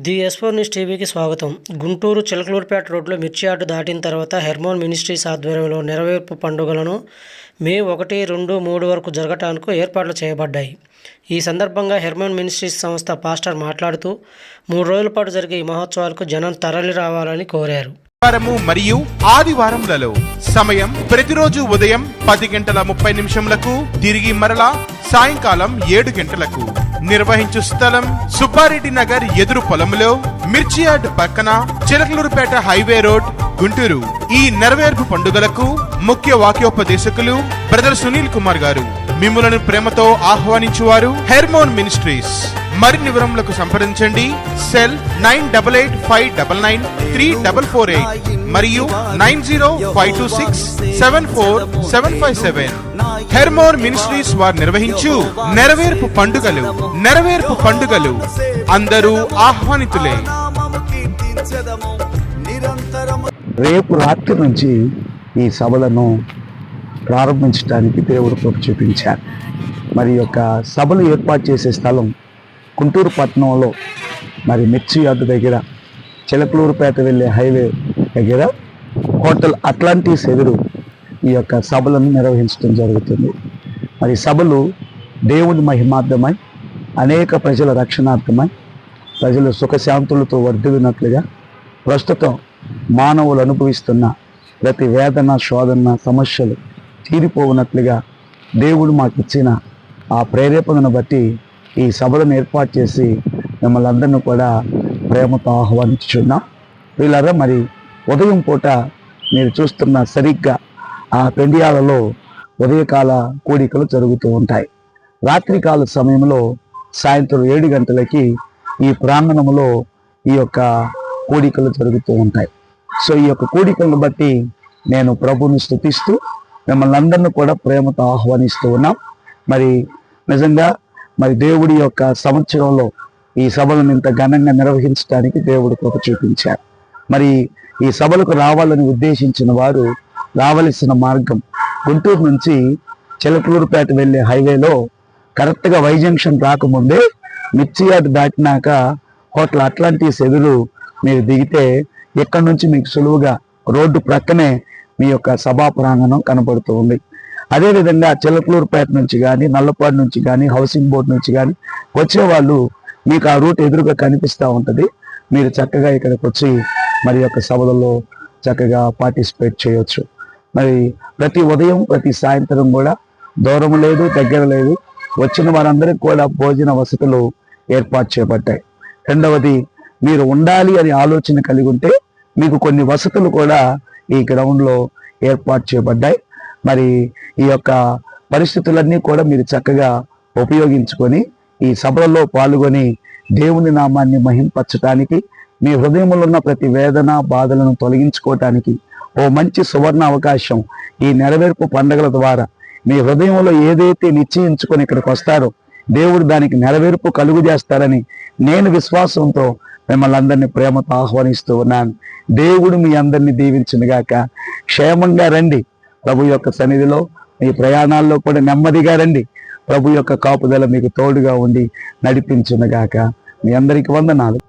The ఎస్4 news టీవీకి స్వాగతం. గుంటూరు చిలకలూరుపేట రోడ్లో మిర్చి యార్డు దాటిన తర్వాత హెర్మోన్ మినిస్ట్రీస్ ఆధ్వర్యంలో నెరవేర్పు పండుగలను మే 1, 2, 3 వరకు జరగటానికి ఏర్పాట్లు చేయబడ్డాయి. ఈ సందర్భంగా హెర్మోన్ మినిస్ట్రీస్ సంస్థ పాస్టర్ మాట్లాడుతూ 3 రోజుల పాటు జరిగే ఈ మహోత్సవాలకు జనం తరలి రావాలని కోరారు. మరియు ఆదివారంలలో సమయం ప్రతిరోజు ఉదయం 10:30 తిరిగి మరలా సాయంకాలం 7 గంటలకు. నిర్వహించు స్థలం సుబ్బారెడ్డి నగర్ ఎదురు పొలంలో, మిర్చి యార్డ్ పక్కన, చిలకలూరుపేట హైవే రోడ్, గుంటూరు. ఈ నెరవేర్పు పండుగలకు ముఖ్య వాక్యోపదేశకులు బ్రదర్ సునీల్ కుమార్ గారు. మిమ్ములను ప్రేమతో ఆహ్వానించువారు హెర్మోన్ మినిస్ట్రీస్. మరిన్ని వివరములకు సంప్రదించండి. సెల్ 9859993448 మరియు 9052674757. హెర్మోన్ మినిస్ట్రీస్ వారు నిర్వహించు నెరవేర్పు పండుగలు అందరూ ఆహ్వానితులే. రేపు రాత్రి నుంచి ఈ సభలను ప్రారంభించడానికి దేవుడు కృప చూపించారు. మరి యొక్క సభలు ఏర్పాటు చేసే స్థలం గుంటూరు పట్టణంలో, మరి మిర్చి యార్డు దగ్గర, చిలకలూరుపేట వెళ్ళే హైవే దగ్గర హోటల్ అట్లాంటిస్ ఎదురు ఈ యొక్క సభలను నిర్వహించడం జరుగుతుంది. మరి సభలు దేవుని మహిమార్థమై, అనేక ప్రజల రక్షణార్థమై, ప్రజలు సుఖశాంతులతో వర్ధిల్లినట్లుగా, ప్రస్తుతం మానవులు అనుభవిస్తున్న ప్రతి వేదన, శోధన, సమస్యలు తీరిపోవునట్లుగా దేవుడు మాకు ఇచ్చిన ఆ ప్రేరేపణను బట్టి ఈ సభలను ఏర్పాటు చేసి మిమ్మల్ని అందరినీ కూడా ప్రేమతో ఆహ్వానించుచున్నాం. వీళ్ళరా, మరి ఉదయం పూట మీరు చూస్తున్న సరిగ్గా ఆ పెండియాలలో ఉదయకాల కూడికలు జరుగుతూ ఉంటాయి. రాత్రికాల సమయంలో సాయంత్రం 7 గంటలకి ఈ ప్రాంగణంలో ఈ యొక్క కూడికలు జరుగుతూ ఉంటాయి. సో ఈ యొక్క కూడికలను బట్టి నేను ప్రభువుని స్తుతిస్తూ మిమ్మల్ని అందరినీ కూడా ప్రేమతో ఆహ్వానిస్తూ ఉన్నాం. మరి నిజంగా మరి దేవుడి యొక్క సంవత్సరంలో ఈ సభలను ఇంత ఘనంగా నిర్వహించడానికి దేవుడు కృప చూపించారు. మరి ఈ సభలకు రావాలని ఉద్దేశించిన వారు రావలసిన మార్గం గుంటూరు నుంచి చిలకలూరుపేట వెళ్ళే హైవేలో కరెక్ట్గా వై జంక్షన్ రాకముందే మిర్చి యార్డు దాటినాక హోటల్ అట్లాంటిస్ ఎదురు మీరు దిగితే ఇక్కడ నుంచి మీకు సులువుగా రోడ్డు ప్రక్కనే మీ యొక్క సభా ప్రాంగణం కనబడుతూ ఉంది. అదేవిధంగా చిలకలూరుపేట నుంచి కానీ, నల్లపాడు నుంచి కానీ, హౌసింగ్ బోర్డు నుంచి కానీ వచ్చేవాళ్ళు మీకు ఆ రూట్ ఎదురుగా కనిపిస్తూ ఉంటుంది. మీరు చక్కగా ఇక్కడికి వచ్చి మరి యొక్క సభలలో చక్కగా పార్టిసిపేట్ చేయొచ్చు. మరి ప్రతి ఉదయం, ప్రతి సాయంత్రం కూడా దూరం లేదు, దగ్గర లేదు, వచ్చిన వారందరికీ కూడా భోజన వసతులు ఏర్పాటు చేయబడ్డాయి. రెండవది, మీరు ఉండాలి అని ఆలోచన కలిగి ఉంటే మీకు కొన్ని వసతులు కూడా ఈ గ్రౌండ్లో ఏర్పాటు చేయబడ్డాయి. మరి ఈ యొక్క పరిస్థితులన్నీ కూడా మీరు చక్కగా ఉపయోగించుకొని ఈ సభలలో పాల్గొని దేవుని నామాన్ని మహింపరచడానికి, మీ హృదయంలో ఉన్న ప్రతి వేదన, బాధలను తొలగించుకోవటానికి ఓ మంచి సువర్ణ అవకాశం. ఈ నెరవేర్పు పండుగల ద్వారా మీ హృదయంలో ఏదైతే నిశ్చయించుకొని ఇక్కడికి వస్తారో దేవుడు దానికి నెరవేర్పు కలుగు చేస్తారని నేను విశ్వాసంతో మిమ్మల్ని అందరినీ ప్రేమతో ఆహ్వానిస్తూ ఉన్నాను. దేవుడు మీ అందరినీ దీవించునుగాక. క్షేమంగా రండి. ప్రభు యొక్క సన్నిధిలో మీ ప్రయాణాల్లో కూడా నెమ్మదిగా రండి. ప్రభు యొక్క కాపుదల మీకు తోడుగా ఉండి నడిపించునుగాక. మీ అందరికీ వందనాలు.